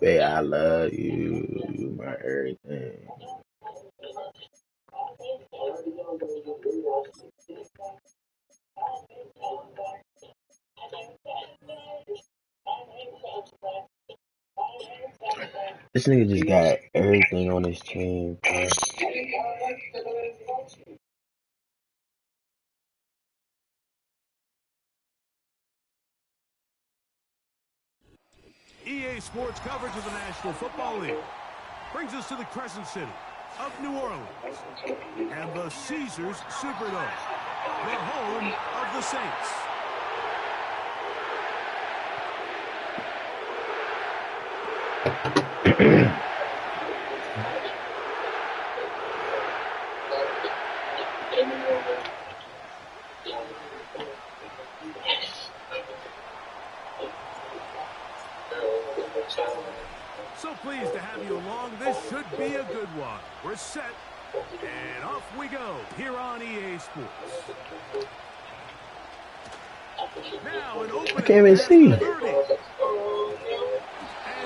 Babe, I love you. You my everything. This nigga just got everything on his team, bro. EA Sports coverage of the National Football League brings us to the Crescent City of New Orleans and the Caesars Superdome, the home of the Saints. So pleased to have you along. This should be a good one. We're set, and off we go here on EA Sports. Now an opening I can't even see. 30. And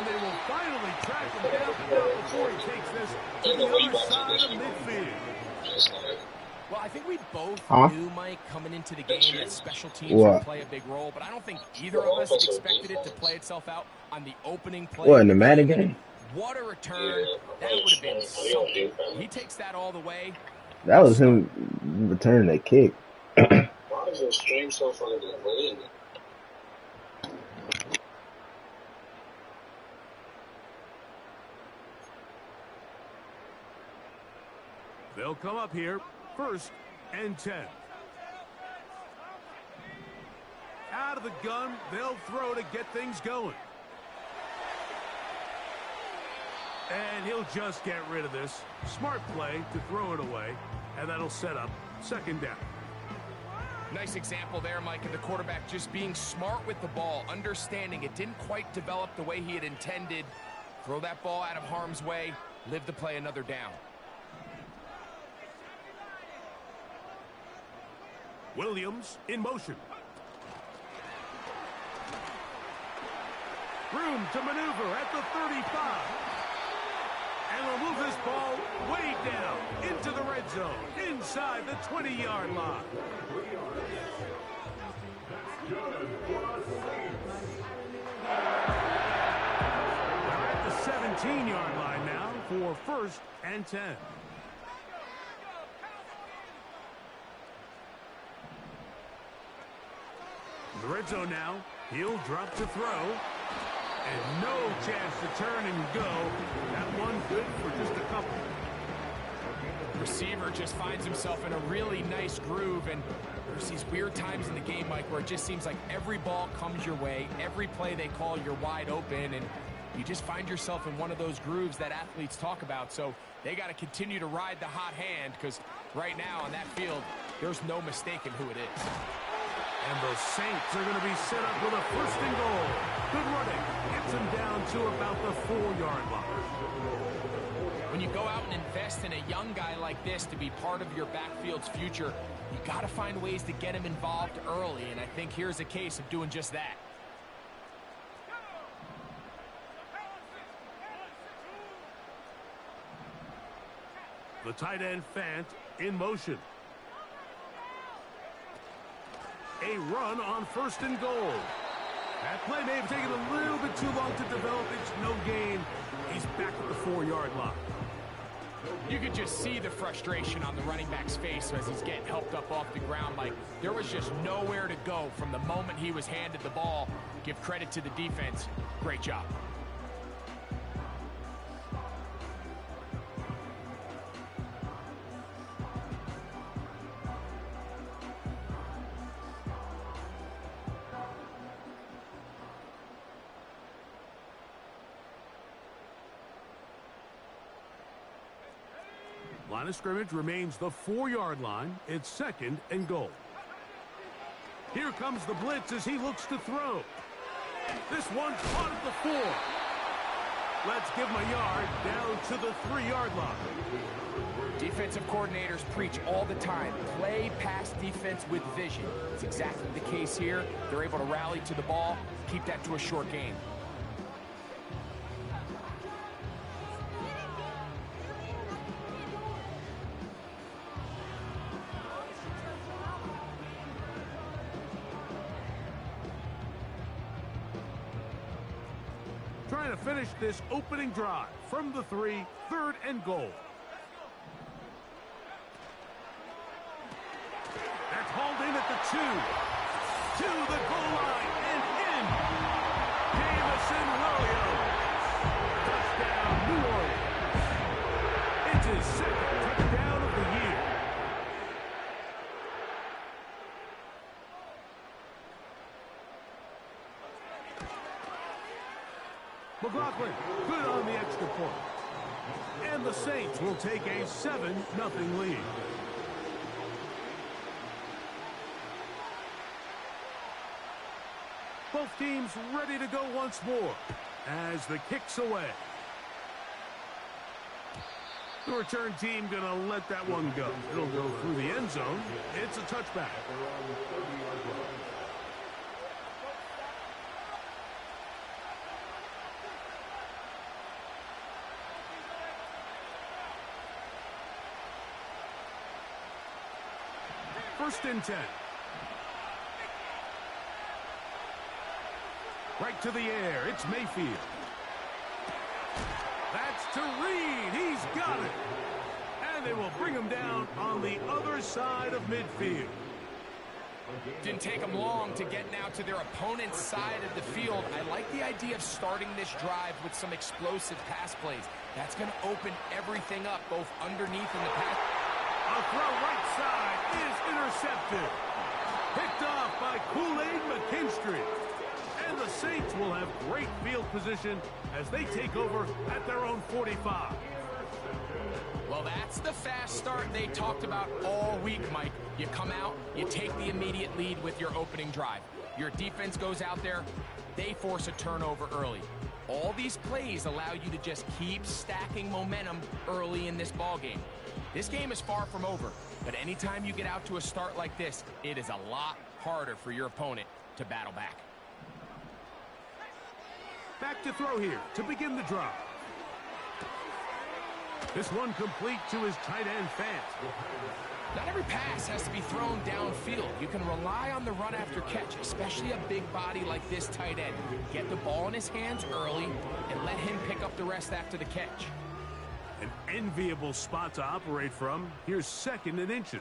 they will finally track him down, but not before he takes this to the other side of midfield. Well, I think we both knew, Mike, coming into the game that special teams would play a big role, but I don't think either of us expected it to play itself out on the opening play. What, in the Madden game? What a return. That would have been something. He takes that all the way. That was him returning that kick. Why is your stream so fucking delayed? They'll come up here, 1st and 10. Out of the gun, they'll throw to get things going. And he'll just get rid of this. Smart play to throw it away, and that'll set up 2nd down. Nice example there, Mike, of the quarterback just being smart with the ball, understanding it didn't quite develop the way he had intended. Throw that ball out of harm's way, live to play another down. Williams in motion. Room to maneuver at the 35. And we'll move this ball way down into the red zone, inside the 20-yard line. They're at the 17-yard line now for 1st and 10. The red zone now. He'll drop to throw. And no chance to turn and go. That one good for just a couple. Receiver just finds himself in a really nice groove, and there's these weird times in the game, Mike, where it just seems like every ball comes your way. Every play they call, you're wide open, and you just find yourself in one of those grooves that athletes talk about. So they got to continue to ride the hot hand, because right now on that field, there's no mistaking who it is. And the Saints are going to be set up with a 1st and goal. Good running. Gets him down to about the 4-yard line. When you go out and invest in a young guy like this to be part of your backfield's future, you got to find ways to get him involved early, and I think here's a case of doing just that. The tight end Fant in motion. A run on 1st and goal. That play may have taken a little bit too long to develop. It's no gain. He's back at the 4-yard line. You could just see the frustration on the running back's face as he's getting helped up off the ground. Like, there was just nowhere to go from the moment he was handed the ball. Give credit to the defense. Great job. Line of scrimmage remains the 4-yard line. It's 2nd and goal. Here comes the blitz as he looks to throw. This one caught at the 4. Let's give him a yard down to the 3-yard line. Defensive coordinators preach all the time. Play pass defense with vision. It's exactly the case here. They're able to rally to the ball, keep that to a short game. trying to finish this opening drive from the 3, 3rd and goal. That's hauled in at the 2. To the goal line and in. Jamison Williams. Touchdown, New Orleans. It's his 2nd touchdown of the year. McLaughlin, good on the extra point. And the Saints will take a 7-0 lead. Both teams ready to go once more as the kick's away. The return team going to let that one go. It'll go through the end zone. It's a touchback. First and 10. Right to the air. It's Mayfield. That's to Reed. He's got it. And they will bring him down on the other side of midfield. Didn't take them long to get now to their opponent's side of the field. I like the idea of starting this drive with some explosive pass plays. That's going to open everything up, both underneath and the pass. A throw right side is intercepted. Picked off by Kool-Aid McKinstry. And the Saints will have great field position as they take over at their own 45. Well, that's the fast start they talked about all week, Mike. You come out, you take the immediate lead with your opening drive. Your defense goes out there, they force a turnover early. All these plays allow you to just keep stacking momentum early in this ball game. This game is far from over, but anytime you get out to a start like this, it is a lot harder for your opponent to battle back. Back to throw here to begin the drive. This one complete to his tight end Fant. Not every pass has to be thrown downfield. You can rely on the run after catch, especially a big body like this tight end. Get the ball in his hands early and let him pick up the rest after the catch. An enviable spot to operate from. Here's 2nd and inches.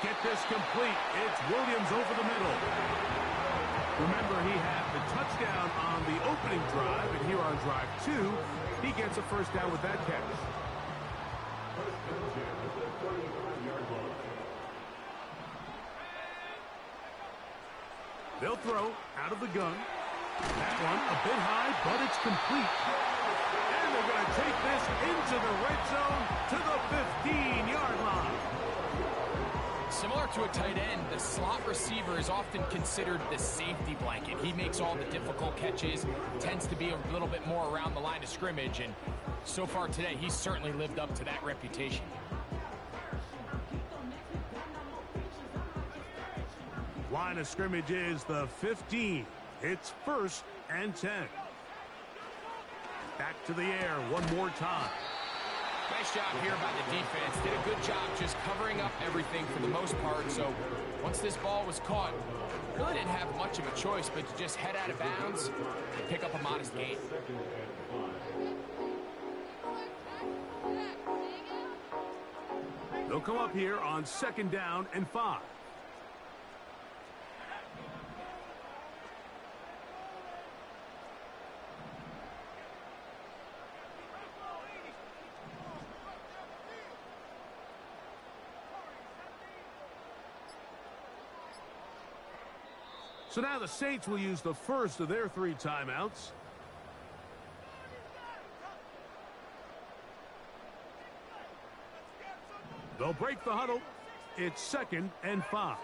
Get this complete. It's Williams over the middle. Remember, he had the touchdown on the opening drive, and here on drive 2, he gets a first down with that catch. They'll throw out of the gun. That one a bit high, but it's complete. And they're going to take this into the red zone to the 15-yard line. Similar to a tight end, the slot receiver is often considered the safety blanket. He makes all the difficult catches, tends to be a little bit more around the line of scrimmage, and so far today, he's certainly lived up to that reputation. Line of scrimmage is the 15. It's 1st and 10. Back to the air one more time. Nice job here by the defense. Did a good job just covering up everything for the most part. So once this ball was caught, really didn't have much of a choice but to just head out of bounds and pick up a modest gain. They'll come up here on 2nd down and 5. So now the Saints will use the first of their 3 timeouts. They'll break the huddle. It's 2nd and 5.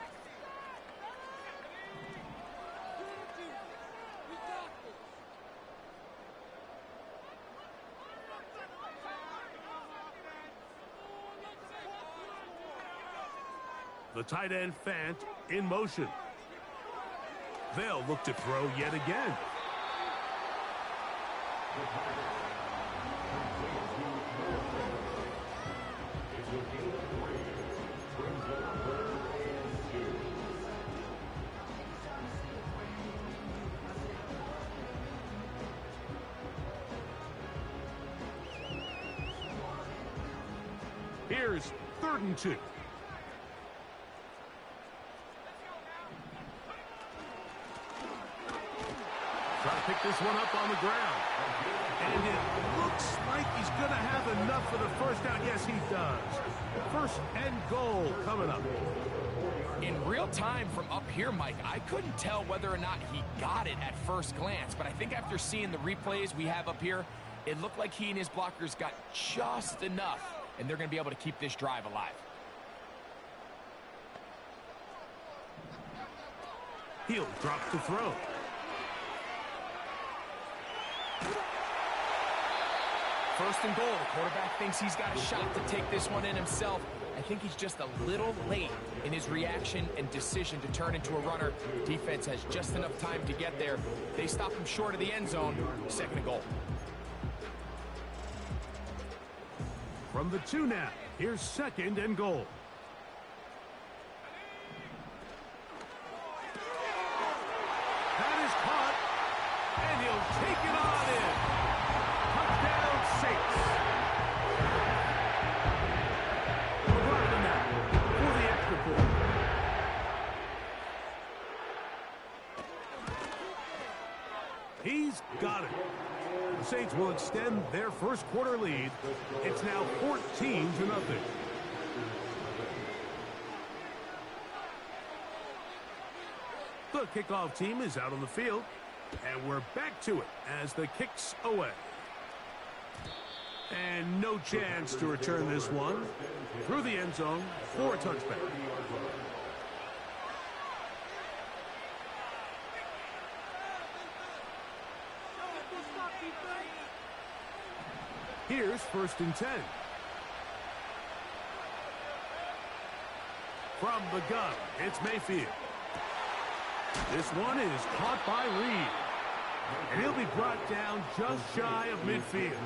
The tight end Fant in motion. They'll look to throw yet again. Here's 3rd and 2. Try to pick this one up on the ground. And it looks like he's going to have enough for the first down. Yes, he does. 1st and goal coming up. In real time from up here, Mike, I couldn't tell whether or not he got it at first glance, but I think after seeing the replays we have up here, it looked like he and his blockers got just enough, and they're going to be able to keep this drive alive. He'll drop to throw. First and goal. The quarterback thinks he's got a shot to take this one in himself. I think he's just a little late in his reaction and decision to turn into a runner. Defense has just enough time to get there. They stop him short of the end zone. 2nd and goal. From the 2 now. Here's 2nd and goal. That is caught. And he'll take it on in. Touchdown, Saints. Arriving now for the extra point. He's got it. The Saints will extend their 1st quarter lead. It's now 14-0. The kickoff team is out on the field, and we're back to it as the kick's away. And no chance to return this one through the end zone for a touchback. Here's 1st and 10. From the gun, it's Mayfield. This one is caught by Reed. And he'll be brought down just shy of midfield.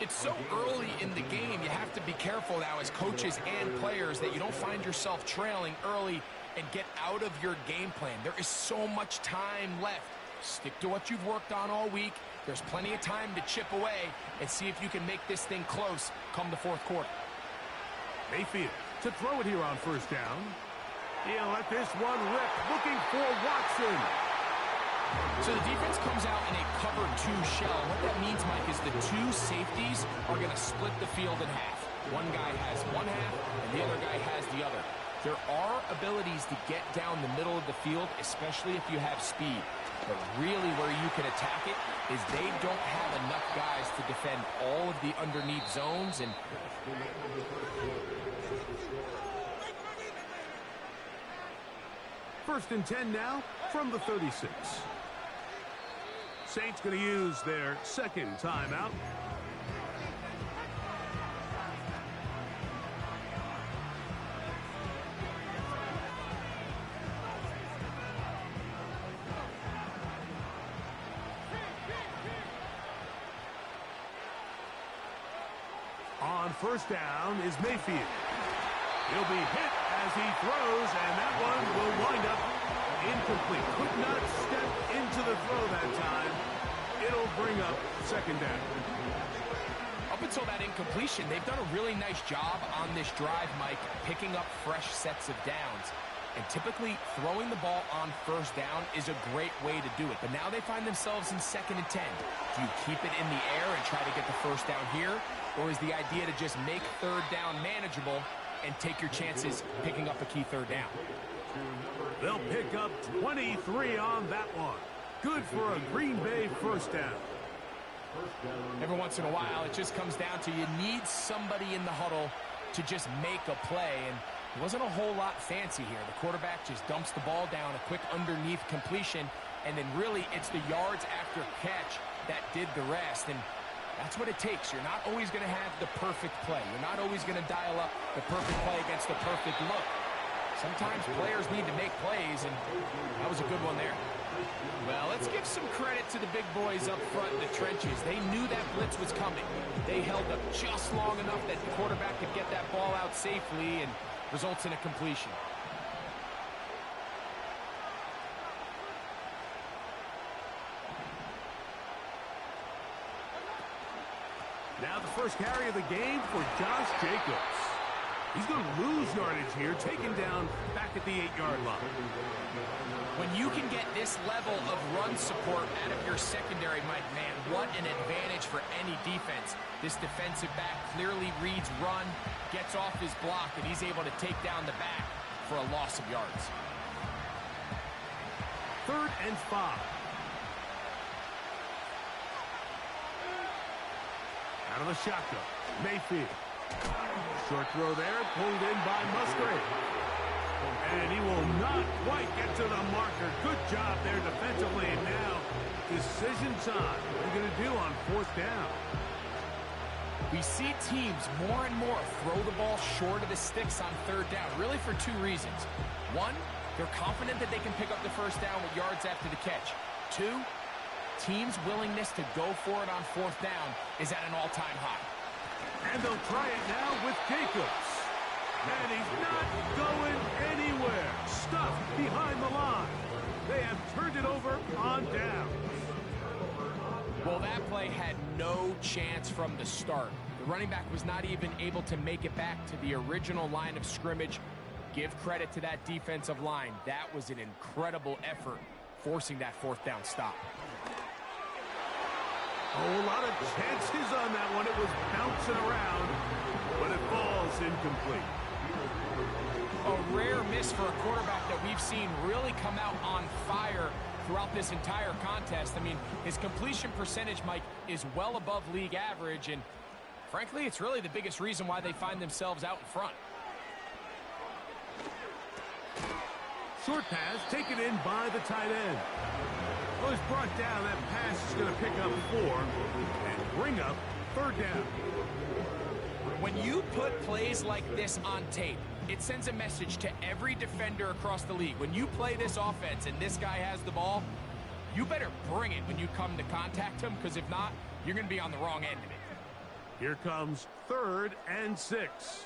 It's so early in the game, you have to be careful now as coaches and players that you don't find yourself trailing early and get out of your game plan. There is so much time left. Stick to what you've worked on all week. There's plenty of time to chip away and see if you can make this thing close come the 4th quarter. Mayfield to throw it here on 1st down. He'll let this one rip, looking for Watson. So the defense comes out in a cover 2 shell. What that means, Mike, is the 2 safeties are going to split the field in half. One guy has one half, and the other guy has the other. There are abilities to get down the middle of the field, especially if you have speed. But really where you can attack it is they don't have enough guys to defend all of the underneath zones. And First and 10 now from the 36. Saints going to use their 2nd timeout. On 1st down is Mayfield. He'll be hit as he throws, and that one will wind up incomplete. Could not step into the throw that time. It'll bring up 2nd down. Up until that incompletion, they've done a really nice job on this drive, Mike, picking up fresh sets of downs. And typically, throwing the ball on 1st down is a great way to do it. But now they find themselves in 2nd and 10. Do you keep it in the air and try to get the 1st down here? Or is the idea to just make 3rd down manageable and take your chances picking up a key 3rd down? They'll pick up 23 on that one. Good for a Green Bay 1st down. Every once in a while, it just comes down to you need somebody in the huddle to just make a play. And it wasn't a whole lot fancy here. The quarterback just dumps the ball down, a quick underneath completion, and then really it's the yards after catch that did the rest. And that's what it takes. You're not always going to have the perfect play. You're not always going to dial up the perfect play against the perfect look. Sometimes players need to make plays, and that was a good one there. Well, let's give some credit to the big boys up front in the trenches. They knew that blitz was coming. They held up just long enough that the quarterback could get that ball out safely, and results in a completion. Now the 1st first carry of the game for Josh Jacobs. He's going to lose yardage here, taken down back at the 8-yard line. When you can get this level of run support out of your secondary, Mike, man, what an advantage for any defense. This defensive back clearly reads run, gets off his block, and he's able to take down the back for a loss of yards. 3rd and 5. Out of the shotgun, Mayfield. Short throw there, pulled in by Musgrave. And he will not quite get to the marker. Good job there defensively. And now, decision time. What are you going to do on 4th down? We see teams more and more throw the ball short of the sticks on 3rd down, really for 2 reasons. 1, they're confident that they can pick up the 1st down with yards after the catch. 2, teams' willingness to go for it on 4th down is at an all-time high. And they'll try it now with Jacobs. And he's not going anywhere. Stuffed behind the line. They have turned it over on down. Well, that play had no chance from the start. The running back was not even able to make it back to the original line of scrimmage. Give credit to that defensive line. That was an incredible effort, forcing that 4th down stop. Oh, a lot of chances on that one. It was bouncing around, but it falls incomplete. A rare miss for a quarterback that we've seen really come out on fire throughout this entire contest. I mean, his completion percentage, Mike, is well above league average, and frankly, it's really the biggest reason why they find themselves out in front. Short pass taken in by the tight end. Well, it's brought down. That pass is going to pick up 4 and bring up 3rd down. When you put plays like this on tape, it sends a message to every defender across the league. When you play this offense and this guy has the ball, you better bring it when you come to contact him, because if not, you're going to be on the wrong end of it. Here comes 3rd and 6.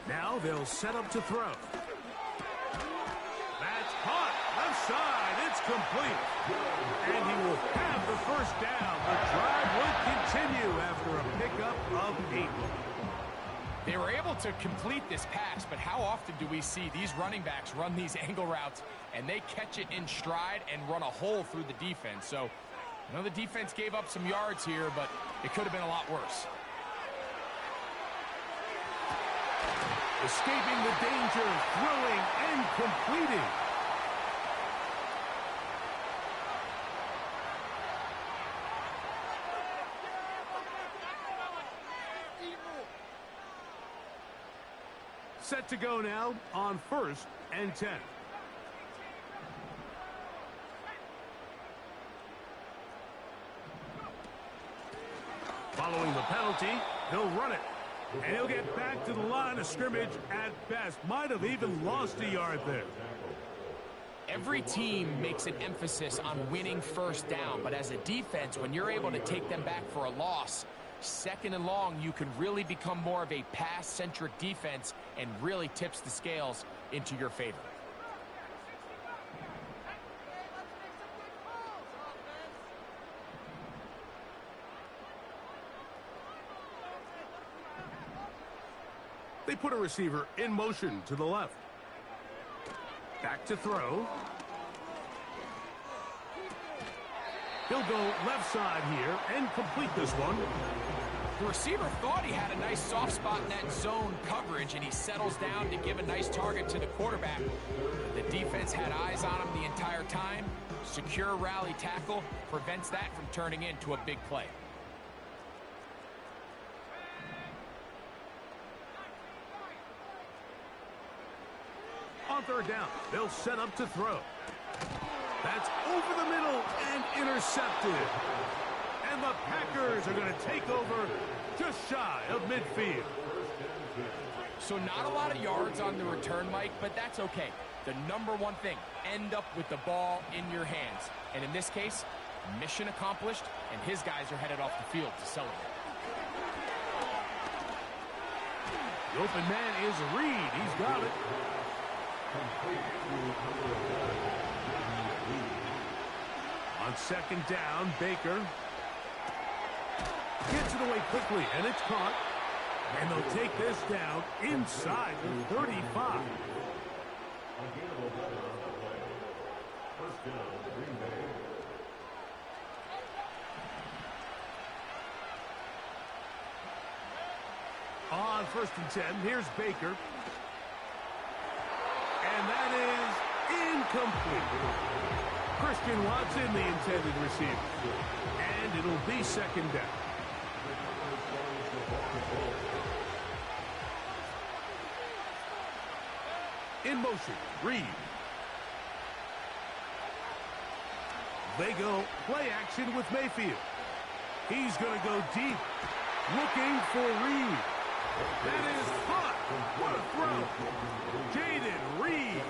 Now they'll set up to throw. That's caught. Left side. It's complete. And he will have the 1st down. The drive will continue after a pickup of 8. They were able to complete this pass, but how often do we see these running backs run these angle routes and they catch it in stride and run a hole through the defense? So, I know the defense gave up some yards here, but it could have been a lot worse. Escaping the danger, throwing and completing. Set to go now on 1st and 10. Following the penalty, he'll run it. And he'll get back to the line of scrimmage at best. Might have even lost a yard there. Every team makes an emphasis on winning 1st down, but as a defense, when you're able to take them back for a loss, 2nd and long, you can really become more of a pass-centric defense and really tips the scales into your favor. They put a receiver in motion to the left. Back to throw. He'll go left side here and complete this one. The receiver thought he had a nice soft spot in that zone coverage, and he settles down to give a nice target to the quarterback. The defense had eyes on him the entire time. Secure rally tackle prevents that from turning into a big play. On 3rd down, they'll set up to throw. That's over the middle and intercepted. And the Packers are going to take over just shy of midfield. So not a lot of yards on the return, Mike, but that's okay. The number one thing, end up with the ball in your hands. And in this case, mission accomplished, and his guys are headed off the field to celebrate. The open man is Reed. He's got it. On On second down, Baker gets it away quickly, and it's caught. And they'll take this down inside the 35. On 1st and 10, here's Baker. And that is incomplete. Christian Watson, the intended receiver. And it'll be second down. In motion, Reed. They go play action with Mayfield. He's going to go deep, looking for Reed. That is caught. What a throw. Jaden Reed.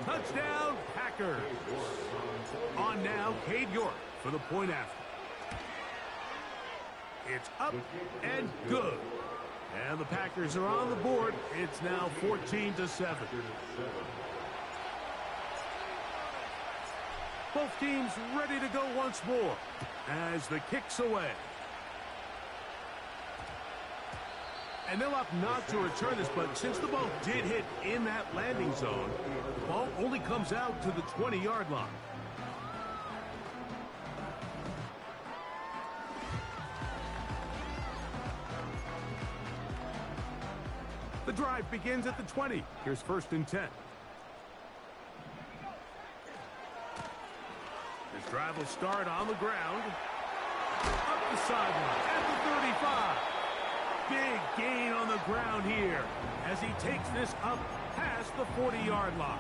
Touchdown, Packers. On now, Cade York for the point after. It's up and good. And the Packers are on the board. It's now 14-7. Both teams ready to go once more as the kick's away. And they'll opt not to return this, but since the ball did hit in that landing zone, the ball only comes out to the 20-yard line. The drive begins at the 20. Here's 1st and 10. This drive will start on the ground. Up the sideline at the 35. Big gain on the ground here as he takes this up past the 40-yard line.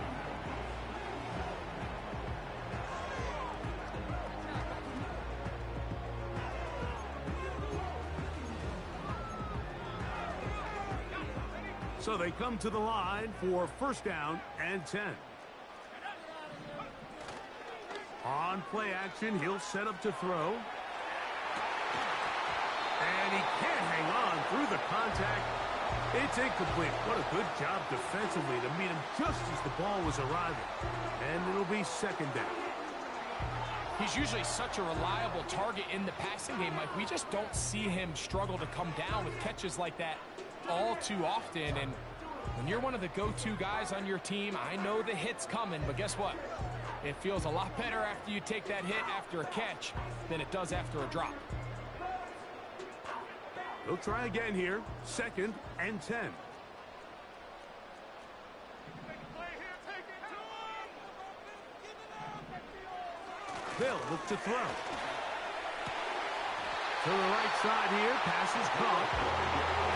So they come to the line for 1st down and 10. On play action, he'll set up to throw. And he can't hang on through the contact. It's incomplete. What a good job defensively to meet him just as the ball was arriving. And it'll be 2nd down. He's usually such a reliable target in the passing game, Mike. We just don't see him struggle to come down with catches like that all too often. And when you're one of the go-to guys on your team, I know the hit's coming, but guess what? It feels a lot better after you take that hit after a catch than it does after a drop. They'll try again here. 2nd and 10. They'll look to throw. To the right side here, pass is caught.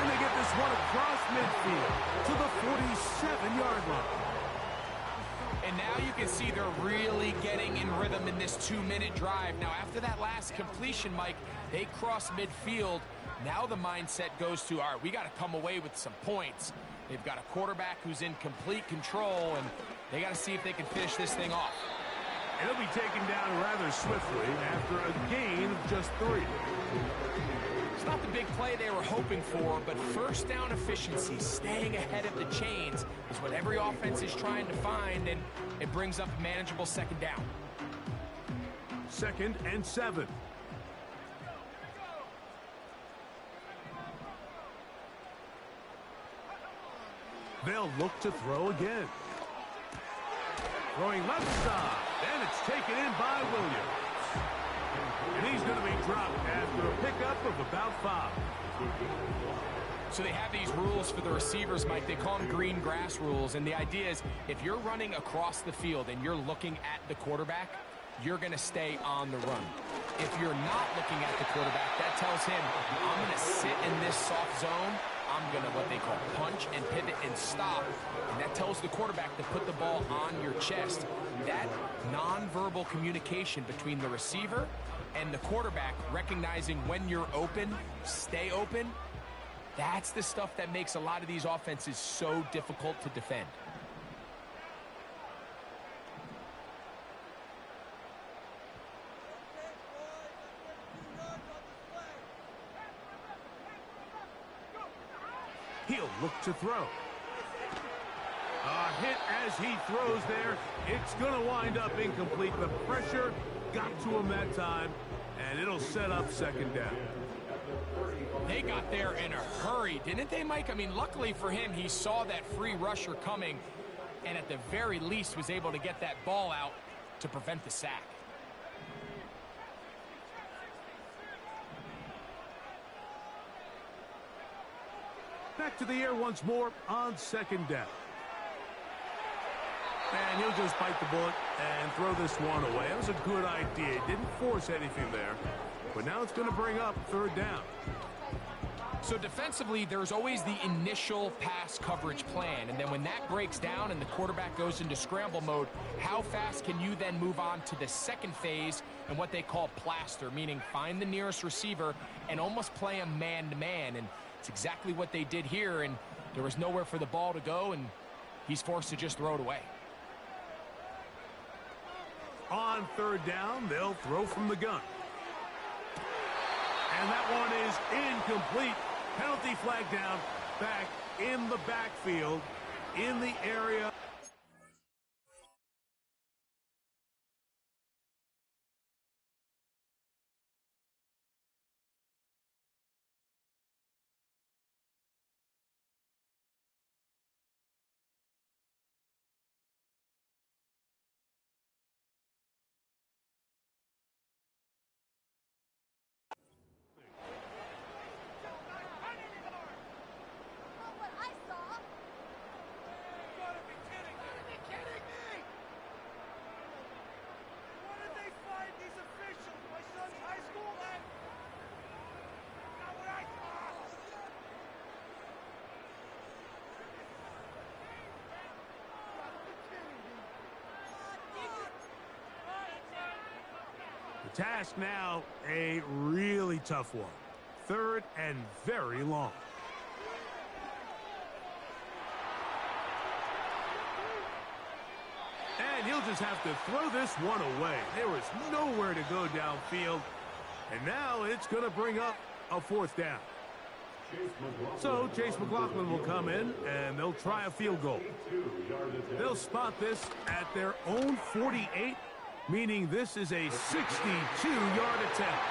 And they get this one across midfield to the 47-yard line. And now you can see they're really getting in rhythm in this 2-minute drive. Now, after that last completion, Mike, they cross midfield. Now the mindset goes to, all right, we got to come away with some points. They've got a quarterback who's in complete control, and they got to see if they can finish this thing off. And he'll be taken down rather swiftly after a gain of just 3. It's not the big play they were hoping for, but 1st down efficiency, staying ahead of the chains, is what every offense is trying to find, and it brings up manageable 2nd down. 2nd and 7. They'll look to throw again. Throwing left side, and it's taken in by Williams. And he's going to be dropped after a pickup of about 5. So they have these rules for the receivers, Mike. They call them green grass rules, and the idea is if you're running across the field and you're looking at the quarterback, you're going to stay on the run. If you're not looking at the quarterback, that tells him, I'm going to sit in this soft zone. I'm going to, what they call, punch and pivot and stop. And that tells the quarterback to put the ball on your chest. That nonverbal communication between the receiver and the quarterback, recognizing when you're open, stay open, that's the stuff that makes a lot of these offenses so difficult to defend. He'll look to throw. A hit as he throws there. It's going to wind up incomplete. The pressure got to him that time, and it'll set up second down. They got there in a hurry, didn't they, Mike? I mean, luckily for him, he saw that free rusher coming, and at the very least was able to get that ball out to prevent the sack. Back to the air once more on second down. And he'll just bite the bullet and throw this one away. That was a good idea. Didn't force anything there. But now it's going to bring up third down. So defensively, there's always the initial pass coverage plan. And then when that breaks down and the quarterback goes into scramble mode, how fast can you then move on to the second phase and what they call plaster, meaning find the nearest receiver and almost play him man-to-man. And it's exactly what they did here. And there was nowhere for the ball to go, and he's forced to just throw it away. On third down, they'll throw from the gun. And that one is incomplete. Penalty flag down, back in the backfield, in the area. The task now, a really tough one. Third and very long. And he'll just have to throw this one away. There was nowhere to go downfield. And now it's going to bring up a fourth down. So Chase McLaughlin will come in, and they'll try a field goal. They'll spot this at their own 48, meaning this is a 62-yard attempt.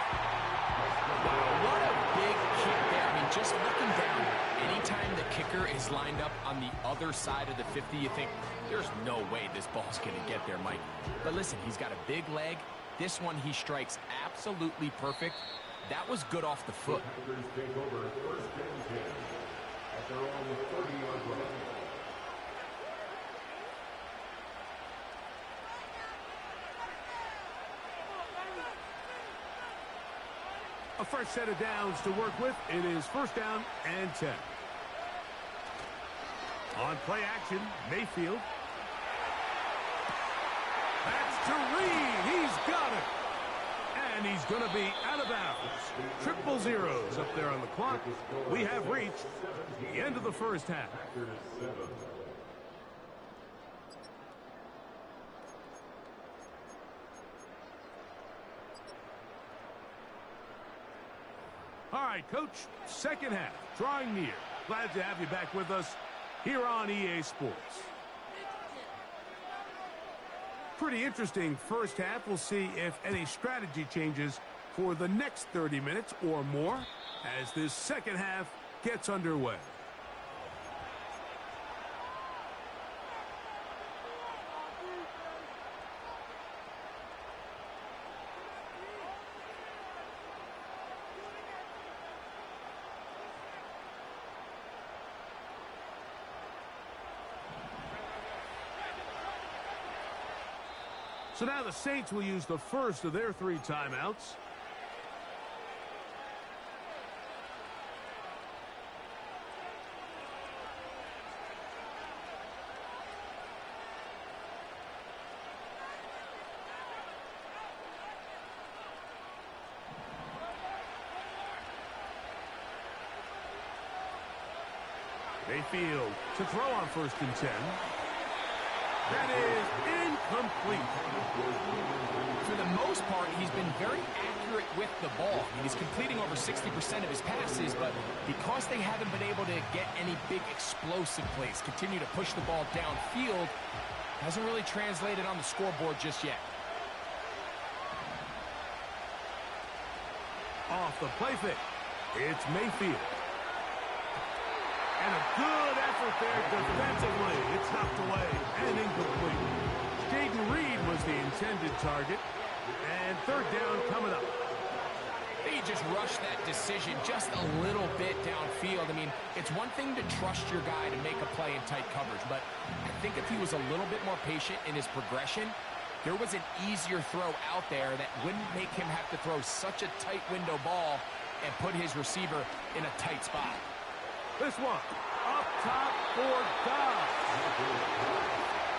Wow, what a big kick there. I mean, just looking down, anytime the kicker is lined up on the other side of the 50, you think, there's no way this ball's going to get there, Mike. But listen, he's got a big leg. This one he strikes absolutely perfect. That was good off the foot. A fresh set of downs to work with. It is first down and 10. On play action, Mayfield. That's to Reed. He's got it. And he's going to be out of bounds. Triple zeros up there on the clock. We have reached the end of the first half. All right, Coach, second half, drawing near. Glad to have you back with us here on EA Sports. Pretty interesting first half. We'll see if any strategy changes for the next 30 minutes or more as this second half gets underway. So now the Saints will use the first of their 3 timeouts. Mayfield to throw on first and 10. That is incomplete. For the most part, he's been very accurate with the ball. I mean, he's completing over 60% of his passes, but because they haven't been able to get any big explosive plays, continue to push the ball downfield, hasn't really translated on the scoreboard just yet. Off the play fake. It's Mayfield. And a good effort there defensively. It's knocked away and incomplete. Jaden Reed was the intended target. And third down coming up. He just rushed that decision just a little bit downfield. I mean, it's one thing to trust your guy to make a play in tight coverage, but I think if he was a little bit more patient in his progression, there was an easier throw out there that wouldn't make him have to throw such a tight window ball and put his receiver in a tight spot. This one, up top for Dobbs.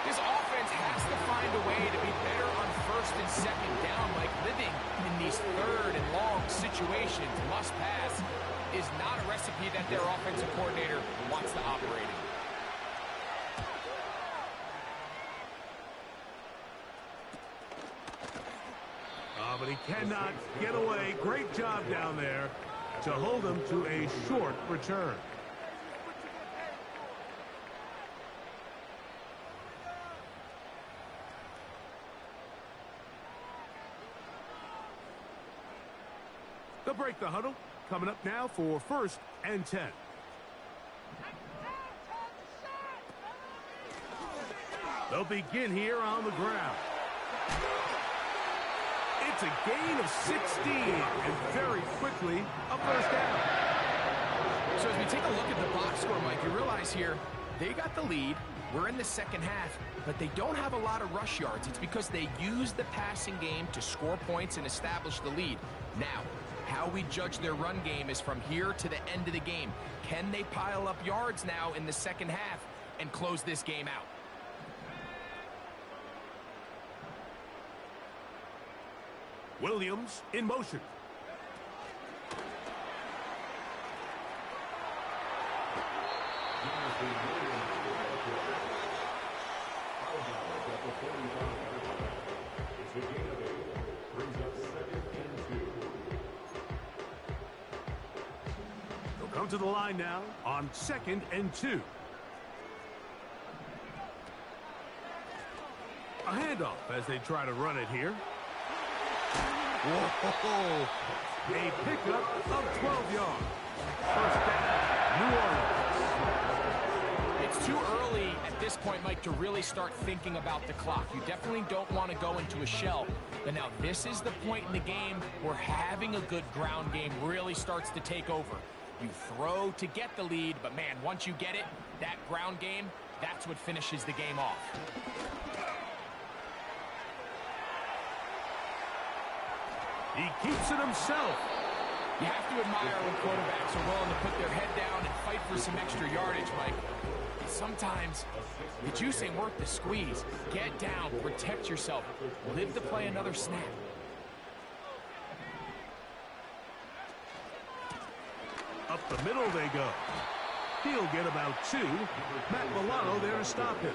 This offense has to find a way to be better on first and second down, like living in these third and long situations. Must pass is not a recipe that their offensive coordinator wants to operate in. But he cannot get away. Great job down there to hold him to a short return. They'll break the huddle. Coming up now for 1st and 10. They'll begin here on the ground. It's a gain of 16, and very quickly, a first down. So as we take a look at the box score, Mike, you realize here, they got the lead. We're in the second half, but they don't have a lot of rush yards. It's because they use the passing game to score points and establish the lead. Now, how we judge their run game is from here to the end of the game. Can they pile up yards now in the second half and close this game out? Williams in motion. They'll come to the line now on 2nd and 2. A handoff as they try to run it here. Whoa! A pickup of 12 yards. First down, New Orleans. It's too early at this point, Mike, to really start thinking about the clock. You definitely don't want to go into a shell. But now this is the point in the game where having a good ground game really starts to take over. You throw to get the lead, but man, once you get it, that ground game, that's what finishes the game off. He keeps it himself. You have to admire when quarterbacks are willing to put their head down and fight for some extra yardage, Mike. Sometimes the juice ain't worth the squeeze. Get down, protect yourself, live to play another snap. Up the middle they go. He'll get about 2. Matt Milano there to stop him.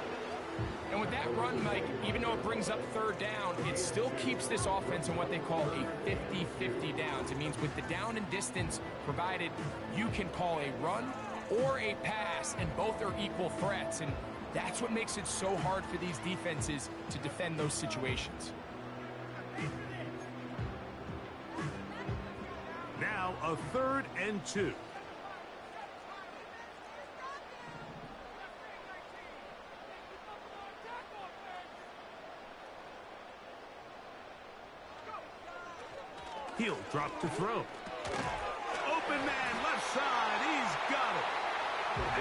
And with that run, Mike, even though it brings up third down, it still keeps this offense in what they call a 50-50 downs. It means with the down and distance provided, you can call a run or a pass, and both are equal threats. And that's what makes it so hard for these defenses to defend those situations. Now a 3rd and 2. He'll drop to throw. Open man, left side. He's got it.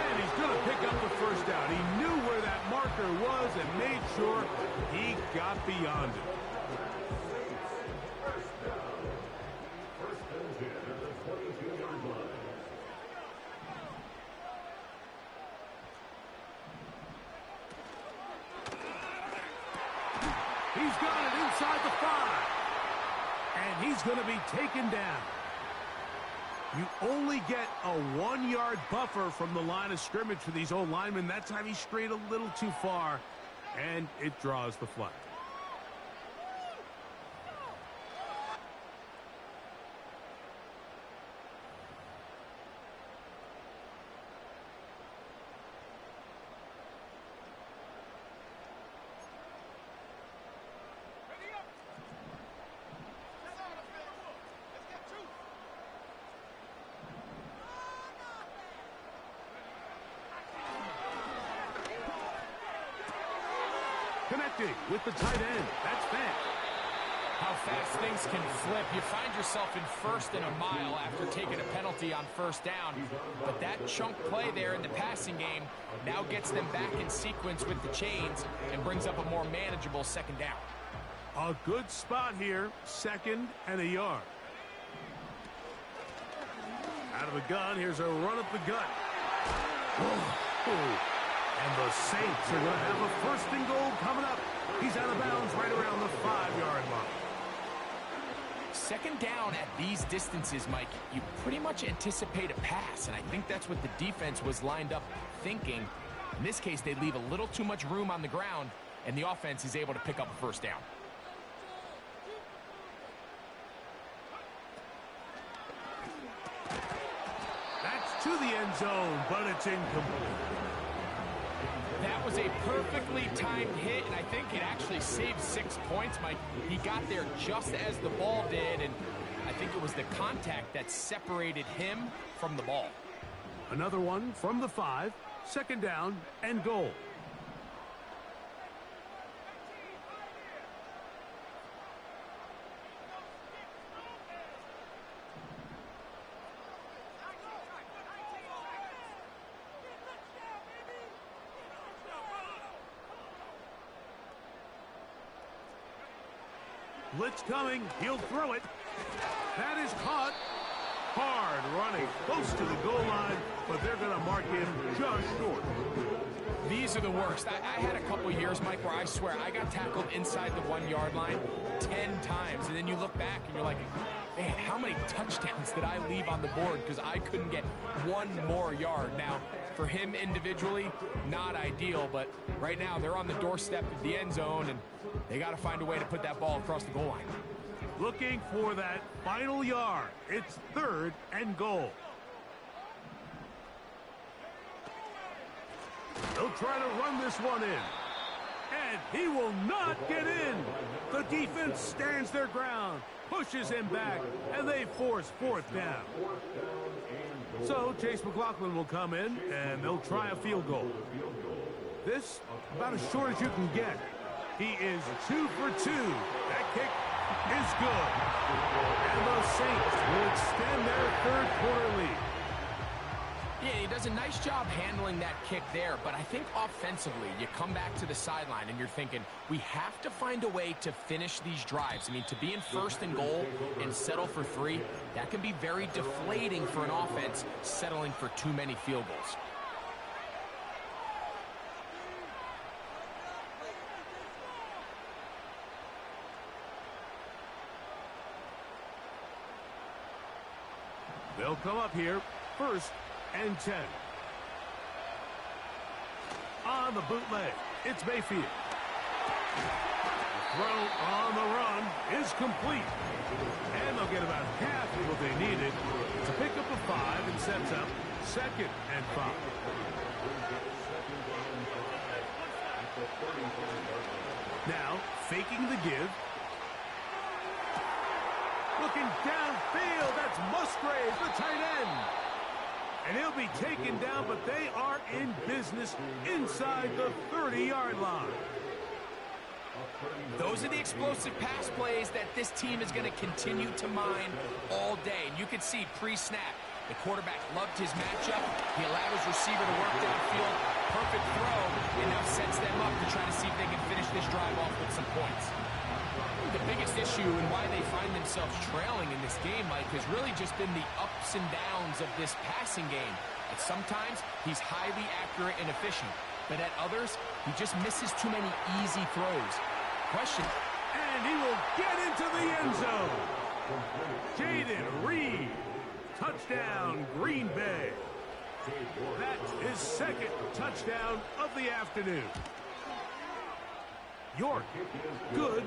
And he's going to pick up the first down. He knew where that marker was and made sure he got beyond it. He's got it inside the 5. And he's going to be taken down. You only get a 1-yard buffer from the line of scrimmage for these old linemen. That time he strayed a little too far. And it draws the flag. Connecting with the tight end. That's fast. How fast things can flip. You find yourself in first and a mile after taking a penalty on first down. But that chunk play there in the passing game now gets them back in sequence with the chains and brings up a more manageable second down. A good spot here. 2nd and a yard. Out of the gun. Here's a run up the gut. Oh. And the Saints are going to have a 1st and goal coming up. He's out of bounds right around the 5-yard line. 2nd down at these distances, Mike, you pretty much anticipate a pass, and I think that's what the defense was lined up thinking. In this case, they leave a little too much room on the ground, and the offense is able to pick up a 1st down. That's to the end zone, but it's incomplete. That was a perfectly timed hit, and I think it actually saved 6 points, Mike. He got there just as the ball did, and I think it was the contact that separated him from the ball. Another one from the 5, 2nd down and goal. Blitz coming. He'll throw it. That is caught. Hard running close to the goal line, but they're going to mark him just short. These are the worst. I had a couple years, Mike, where I swear I got tackled inside the 1-yard line 10 times, and then you look back and you're like, man, how many touchdowns did I leave on the board because I couldn't get one more yard? Now, for him individually, not ideal, but right now they're on the doorstep of the end zone, and they got to find a way to put that ball across the goal line. Looking for that final yard. It's 3rd and goal. They'll try to run this one in. And he will not get in. The defense stands their ground, pushes him back, and they force 4th down. So Chase McLaughlin will come in, and they'll try a field goal. This, about as short as you can get. He is 2 for 2. That kick is good. And the Saints will extend their 3rd quarter lead. Yeah, he does a nice job handling that kick there, but I think offensively, you come back to the sideline and you're thinking, we have to find a way to finish these drives. I mean, to be in 1st and goal and settle for 3, that can be very deflating for an offense settling for too many field goals. They'll come up here, 1st and 10. On the bootleg, it's Mayfield. The throw on the run is complete. And they'll get about half of what they needed to pick up a 5 and sets up 2nd and 5. Now, faking the give. Looking downfield, that's Musgrave, the tight end. And he'll be taken down, but they are in business inside the 30-yard line. Those are the explosive pass plays that this team is going to continue to mine all day. And you can see pre-snap, the quarterback loved his matchup. He allowed his receiver to work downfield. Perfect throw, and now sets them up to try to see if they can finish this drive off with some points. The biggest issue and why they find themselves trailing in this game, Mike, has really just been the ups and downs of this passing game. At sometimes, he's highly accurate and efficient, but at others, he just misses too many easy throws. Question. And he will get into the end zone. Jaden Reed. Touchdown, Green Bay. That's his 2nd touchdown of the afternoon. York, good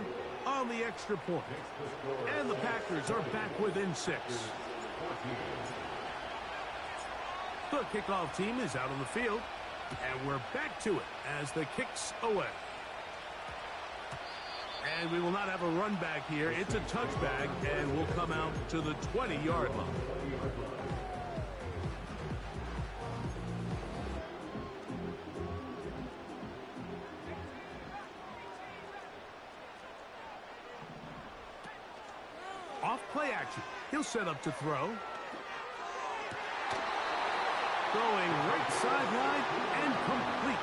on the extra point. And the Packers are back within 6. The kickoff team is out on the field, and we're back to it as the kick's away. And we will not have a run back here. It's a touchback, and we'll come out to the 20-yard line. Off play action. He'll set up to throw. Throwing right sideline and complete.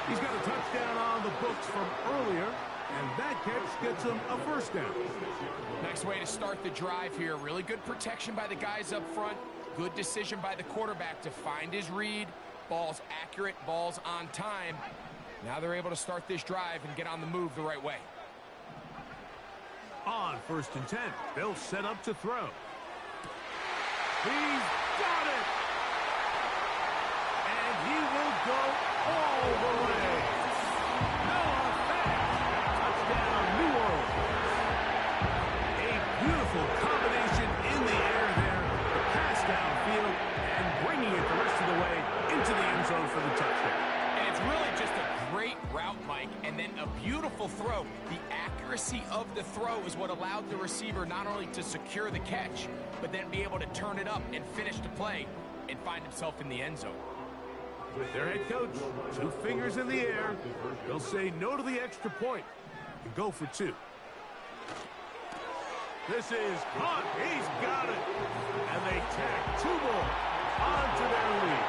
He's got a touchdown on the books from earlier, and that catch gets him a first down. Nice way to start the drive here. Really good protection by the guys up front. Good decision by the quarterback to find his read. Ball's accurate, ball's on time. Now they're able to start this drive and get on the move the right way. On 1st and 10, they'll set up to throw. He's got it! And he will go all the way. Noah Fant, touchdown, New Orleans. A beautiful combination in the air there. The pass downfield and bringing it the rest of the way into the end zone for the touchdown. And it's really just a great route, Mike, and then a beautiful throw. The accuracy of the throw is what allowed the receiver not only to secure the catch, but then be able to turn it up and finish the play and find himself in the end zone. With their head coach, 2 fingers in the air, they'll say no to the extra point and go for 2. This is caught. He's got it. And they tack 2 more onto their lead.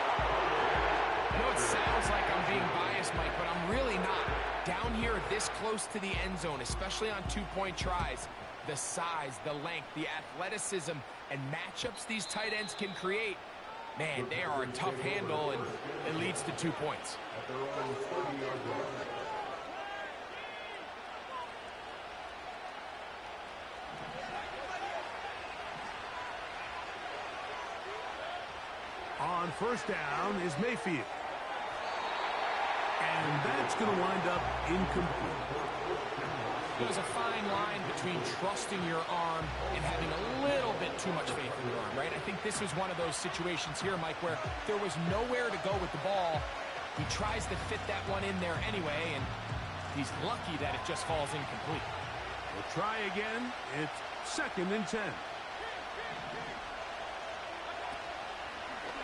I know it sounds like I'm being biased, Mike, but I'm really not. Down here this close to the end zone, especially on 2-point tries, the size, the length, the athleticism, and matchups these tight ends can create, man, they are a tough handle, and it leads to 2 points. On 1st down is Mayfield. And that's going to wind up incomplete. There's a fine line between trusting your arm and having a little bit too much faith in your arm, right? I think this is one of those situations here, Mike, where there was nowhere to go with the ball. He tries to fit that one in there anyway, and he's lucky that it just falls incomplete. We'll try again. It's 2nd and 10.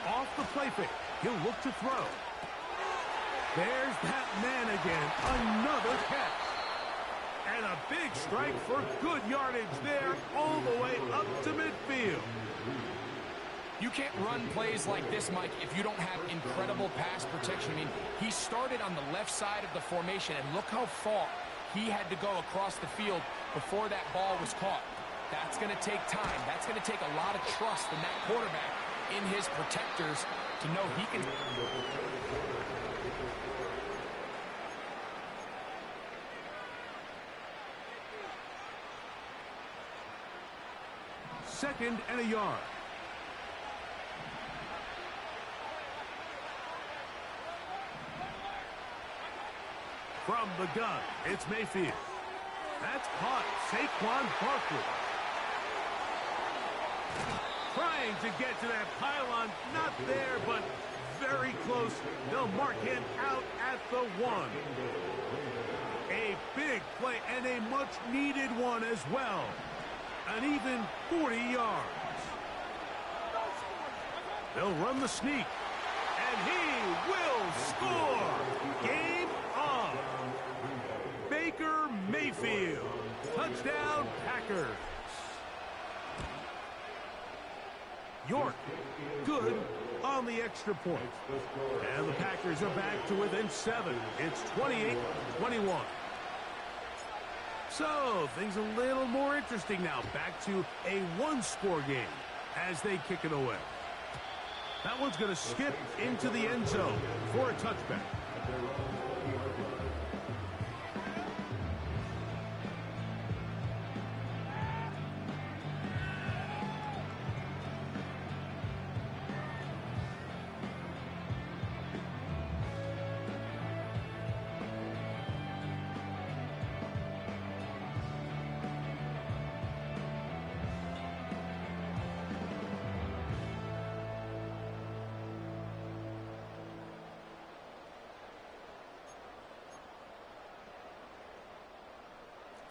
Off the play fake. He'll look to throw. There's that man again. Another catch. And a big strike for good yardage there all the way up to midfield. You can't run plays like this, Mike, if you don't have incredible pass protection. I mean, he started on the left side of the formation, and look how far he had to go across the field before that ball was caught. That's going to take time. That's going to take a lot of trust in that quarterback, in his protectors, to know he can... Second and a yard. From the gun, it's Mayfield. That's caught. Saquon Barkley. Trying to get to that pylon. Not there, but very close. They'll mark him out at the 1. A big play and a much-needed one as well. An even 40 yards. They'll run the sneak. And he will score. Game on. Baker Mayfield. Touchdown, Packers. York, good on the extra point. And the Packers are back to within 7. It's 28-21. So, things a little more interesting now. Back to a 1-score game as they kick it away. That one's going to skip into the end zone for a touchback.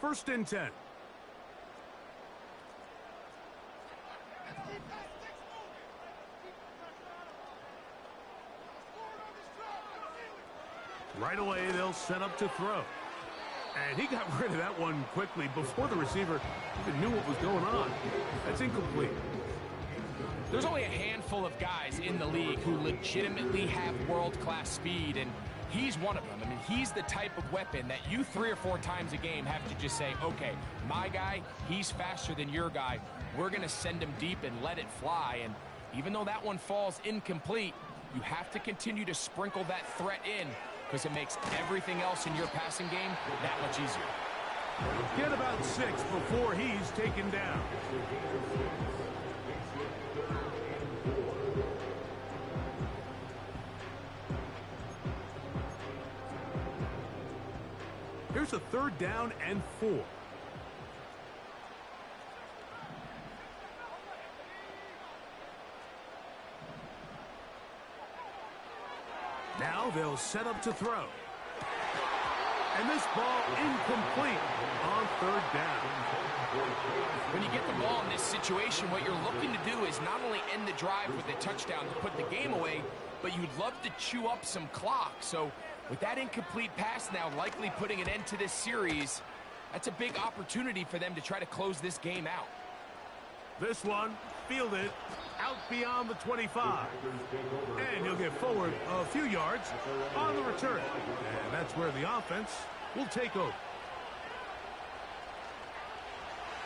first and 10. Right away, they'll set up to throw. And he got rid of that one quickly before the receiver even knew what was going on. That's incomplete. There's only a handful of guys in the league who legitimately have world-class speed, and he's one of them. I mean, he's the type of weapon that you 3 or 4 times a game have to just say, okay, my guy, he's faster than your guy. We're going to send him deep and let it fly. And even though that one falls incomplete, you have to continue to sprinkle that threat in, because it makes everything else in your passing game that much easier. Get about 6 before he's taken down. Here's a 3rd down and 4. Now they'll set up to throw. And this ball incomplete on 3rd down. When you get the ball in this situation, what you're looking to do is not only end the drive with a touchdown to put the game away, but you'd love to chew up some clock. So with that incomplete pass now likely putting an end to this series, that's a big opportunity for them to try to close this game out. This one fielded out beyond the 25. And he'll get forward a few yards on the return. And that's where the offense will take over.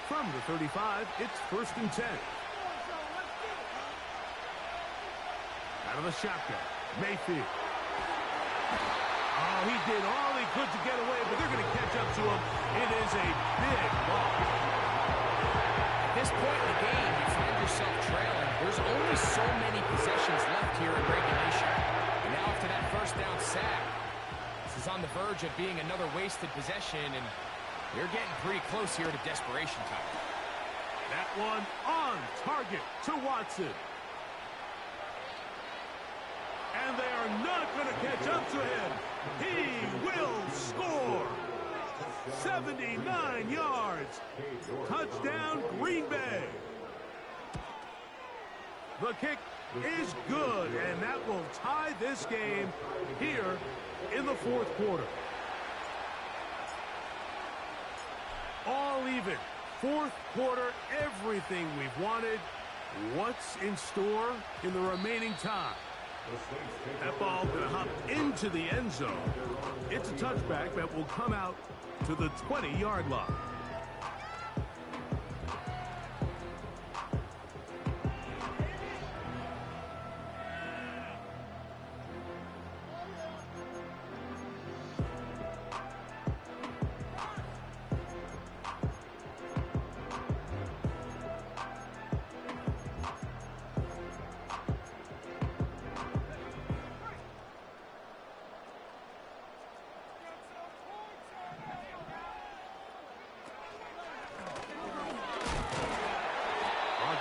From the 35, it's 1st and 10. Out of the shotgun, Mayfield. Oh, he did all he could to get away, but they're going to catch up to him. It is a big ball. At this point in the game, you find yourself trailing. There's only so many possessions left here in regulation. And now after that 1st down sack, this is on the verge of being another wasted possession, and they're getting pretty close here to desperation time. That one on target to Watson. And they are not going to catch up to him. He will score. 79 yards. Touchdown, Green Bay. The kick is good, and that will tie this game here in the 4th quarter. All even. 4th quarter, everything we've wanted. What's in store in the remaining time? That ball going to hop into the end zone. It's a touchback that will come out to the 20-yard line.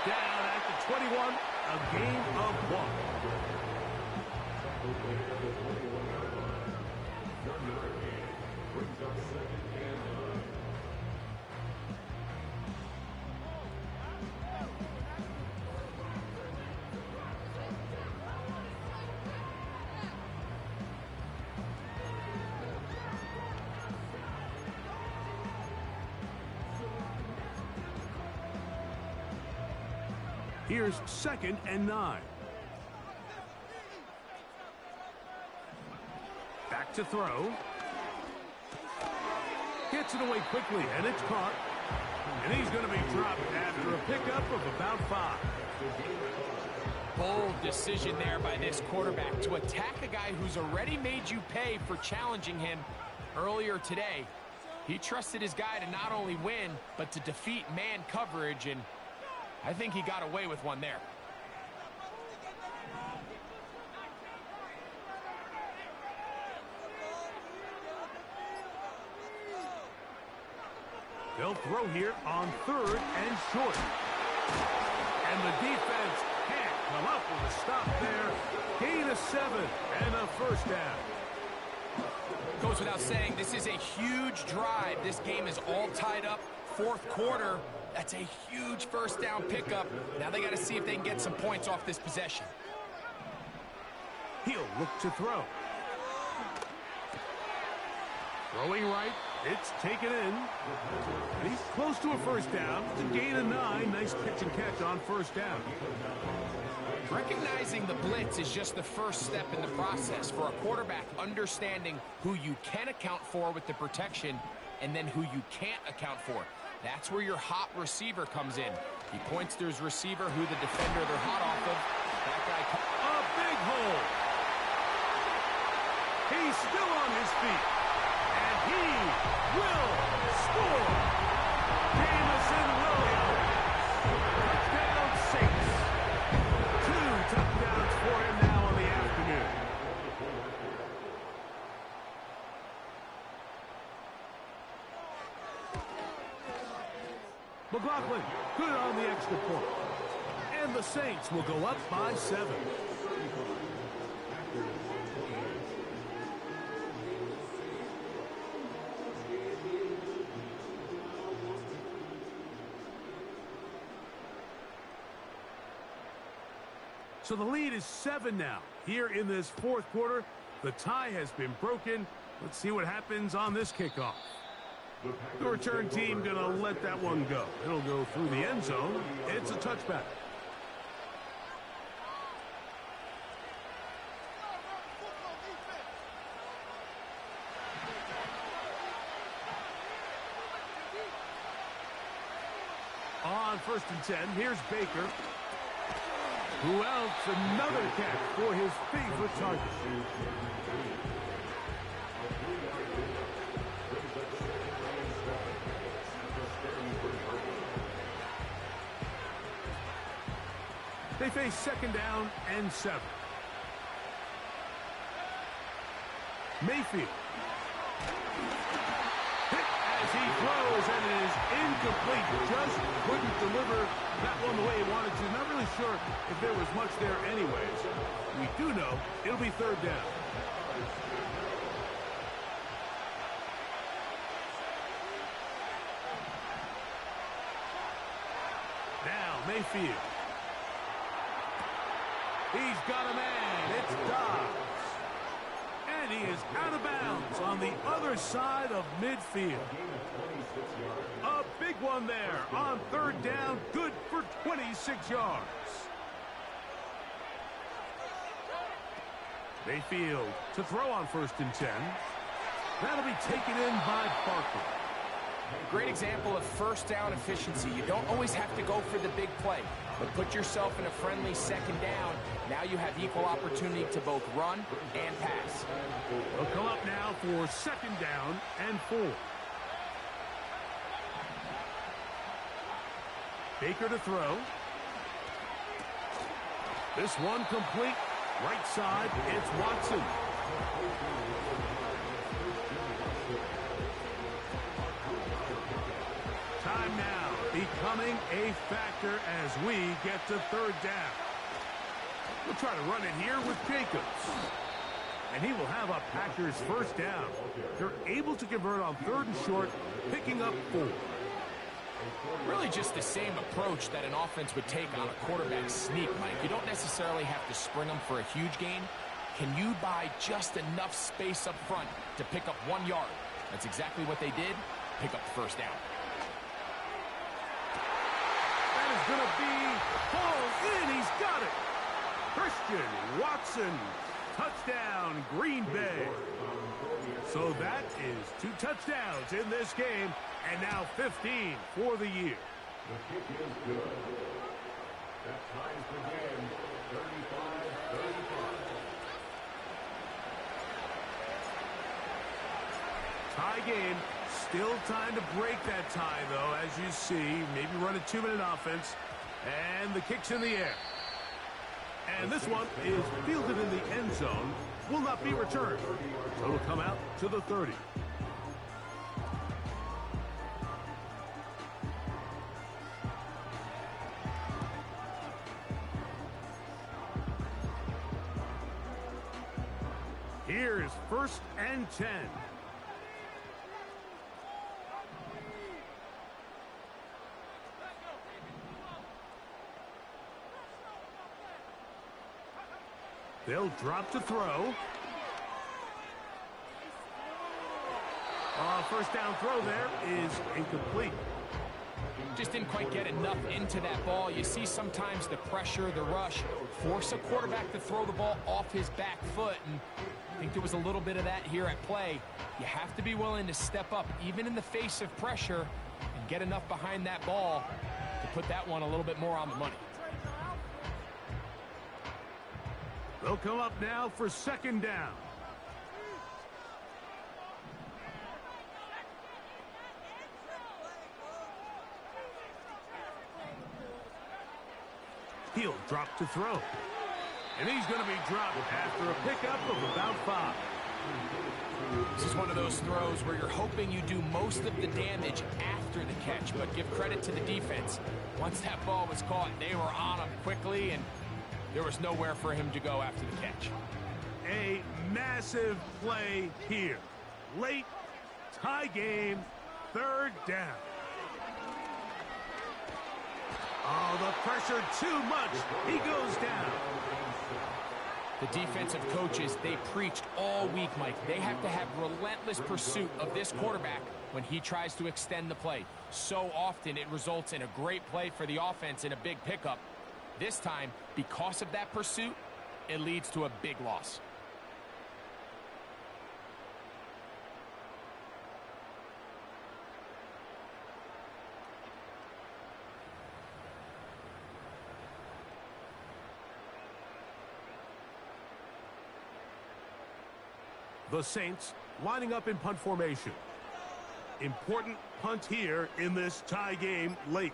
Down at the 21, a game of 1. Here's 2nd and 9. Back to throw. Gets it away quickly, and it's caught. And he's going to be dropped after a pickup of about 5. Bold decision there by this quarterback to attack a guy who's already made you pay for challenging him earlier today. He trusted his guy to not only win, but to defeat man coverage, and I think he got away with one there. They'll throw here on 3rd and short. And the defense can't come up with a stop there. Gain of 7 and a 1st down. Goes without saying, this is a huge drive. This game is all tied up. Fourth quarter, that's a huge first down pickup. Now they got to see if they can get some points off this possession. He'll look to throw. Throwing right, it's taken in. And he's close to a first down. It's a gain of 9. Nice pitch and catch on first down. Recognizing the blitz is just the first step in the process for a quarterback, understanding who you can account for with the protection and then who you can't account for. That's where your hot receiver comes in. He points to his receiver, who the defender they're hot off of. That guy... A big hole. He's still on his feet. And he will score. Jamison Williams. Touchdown Saints. 2 touchdowns for him now on the afternoon. McLaughlin, good on the extra point. And the Saints will go up by 7. So the lead is 7 now. Here in this fourth quarter, the tie has been broken. Let's see what happens on this kickoff. The return team going to let that one go. It'll go through the end zone. It's a touchback. On 1st and 10, here's Baker. Who else? Another catch for his favorite target. They face 2nd down and 7. Mayfield. Hit as he throws, and it is incomplete. Just couldn't deliver that one the way he wanted to. Not really sure if there was much there anyways. We do know it'll be 3rd down. Now Mayfield. He's got a man. It's Dobbs. And he is out of bounds on the other side of midfield. A big one there on 3rd down. Good for 26 yards. Mayfield to throw on 1st and 10. That'll be taken in by Barkley. Great example of first down efficiency. You don't always have to go for the big play, but put yourself in a friendly 2nd down. Now you have equal opportunity to both run and pass. They'll come up now for 2nd down and 4. Baker to throw. This one complete. Right side, it's Watson. Time now becoming a factor as we get to 3rd down. We'll try to run it here with Jacobs. And he will have a Packers 1st down. They're able to convert on 3rd and short, picking up 4. Really just the same approach that an offense would take on a quarterback sneak, Mike. You don't necessarily have to spring them for a huge gain. Can you buy just enough space up front to pick up 1 yard? That's exactly what they did. Pick up the 1st down. That is going to be falls in. He's got it. Christian Watson. Touchdown, Green Bay. So that is 2 touchdowns in this game, and now 15 for the year. The kick is good. That ties the game, 35-35. Tie game. Still time to break that tie, though, as you see. Maybe run a 2-minute offense. And the kick's in the air. And this one is fielded in the end zone. Will not be returned. So it'll come out to the 30. Here's 1st and 10. They'll drop to throw. First down throw there is incomplete. Just didn't quite get enough into that ball. You see sometimes the pressure, the rush, force a quarterback to throw the ball off his back foot. And I think there was a little bit of that here at play. You have to be willing to step up, even in the face of pressure, and get enough behind that ball to put that one a little bit more on the money. They'll come up now for 2nd down. He'll drop to throw. And he's going to be dropped after a pickup of about 5. This is one of those throws where you're hoping you do most of the damage after the catch, but give credit to the defense. Once that ball was caught, they were on him quickly, and there was nowhere for him to go after the catch. A massive play here. Late, tie game, 3rd down. Oh, the pressure too much. He goes down. The defensive coaches, they preached all week, Mike. They have to have relentless pursuit of this quarterback when he tries to extend the play. So often it results in a great play for the offense and a big pickup. This time, because of that pursuit, it leads to a big loss. The Saints lining up in punt formation. Important punt here in this tie game late.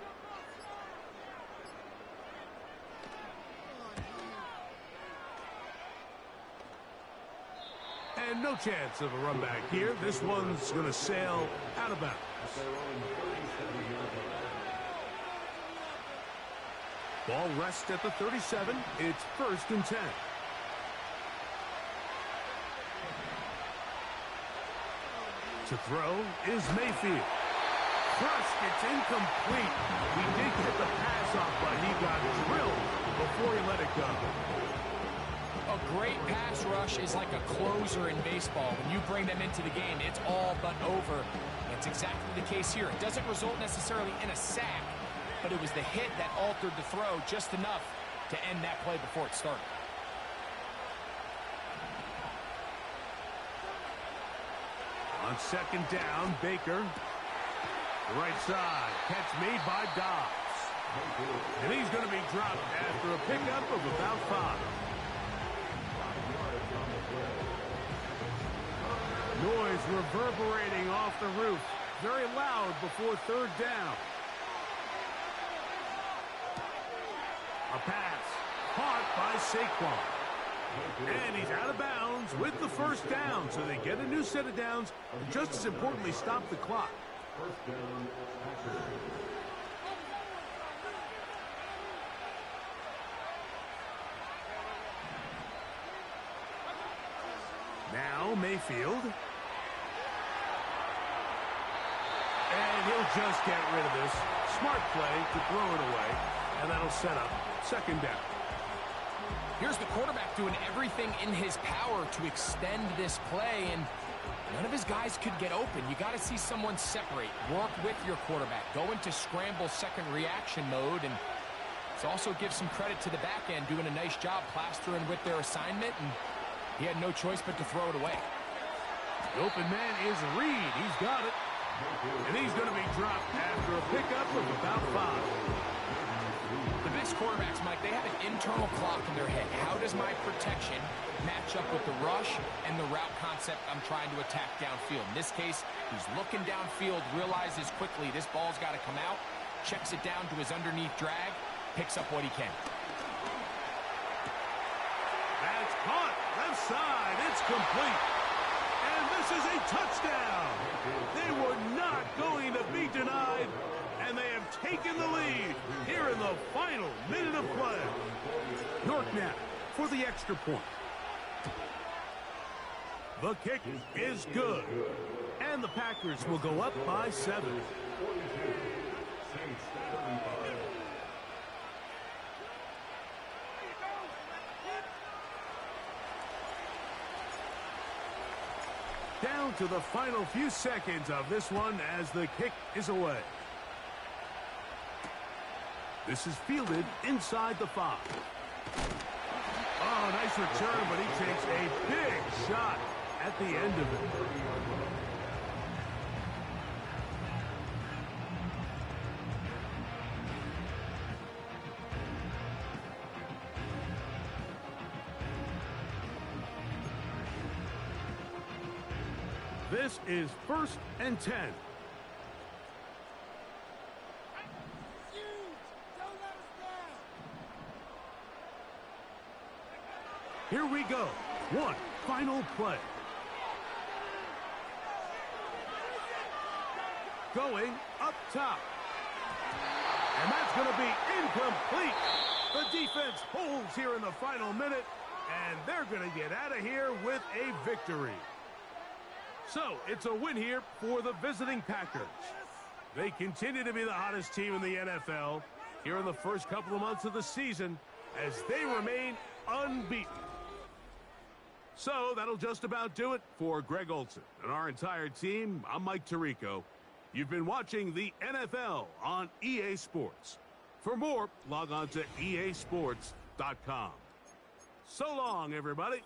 And no chance of a run back here. This one's going to sail out of bounds. Ball rests at the 37. It's 1st and 10. To throw is Mayfield. Crushed, it's incomplete. He did get the pass off, but he got drilled before he let it go. A great pass rush is like a closer in baseball. When you bring them into the game, it's all but over. That's exactly the case here. It doesn't result necessarily in a sack, but it was the hit that altered the throw just enough to end that play before it started. On 2nd down, Baker. The right side. Catch made by Dobbs. And he's going to be dropped after a pickup of about 5. Noise reverberating off the roof. Very loud before 3rd down. A pass. Caught by Saquon. And he's out of bounds with the 1st down. So they get a new set of downs. And just as importantly, stop the clock. Now Mayfield. And he'll just get rid of this. Smart play to throw it away. And that'll set up 2nd down. Here's the quarterback doing everything in his power to extend this play, and none of his guys could get open. You got to see someone separate, work with your quarterback, go into scramble second reaction mode, and it also gives some credit to the back end doing a nice job plastering with their assignment, and he had no choice but to throw it away. The open man is Reed. He's got it. And he's going to be dropped after a pickup of about 5. The best quarterbacks, Mike, they have an internal clock in their head. How does my protection match up with the rush and the route concept I'm trying to attack downfield? In this case, he's looking downfield, realizes quickly this ball's got to come out, checks it down to his underneath drag, picks up what he can. That's caught. Left side. It's complete. And this is a touchdown. They were not going to be denied. And they have taken the lead here in the final minute of play. York now for the extra point. The kick is good. And the Packers will go up by 7. 42. Saints 35. Down to the final few seconds of this one as the kick is away. This is fielded inside the 5. Oh, nice return, but he takes a big shot at the end of it. This is 1st and 10. Here we go. One final play. Going up top. And that's going to be incomplete. The defense holds here in the final minute, and they're going to get out of here with a victory. So, it's a win here for the visiting Packers. They continue to be the hottest team in the NFL here in the first couple of months of the season as they remain unbeaten. So, that'll just about do it for Greg Olson and our entire team. I'm Mike Tirico. You've been watching the NFL on EA Sports. For more, log on to easports.com. So long, everybody.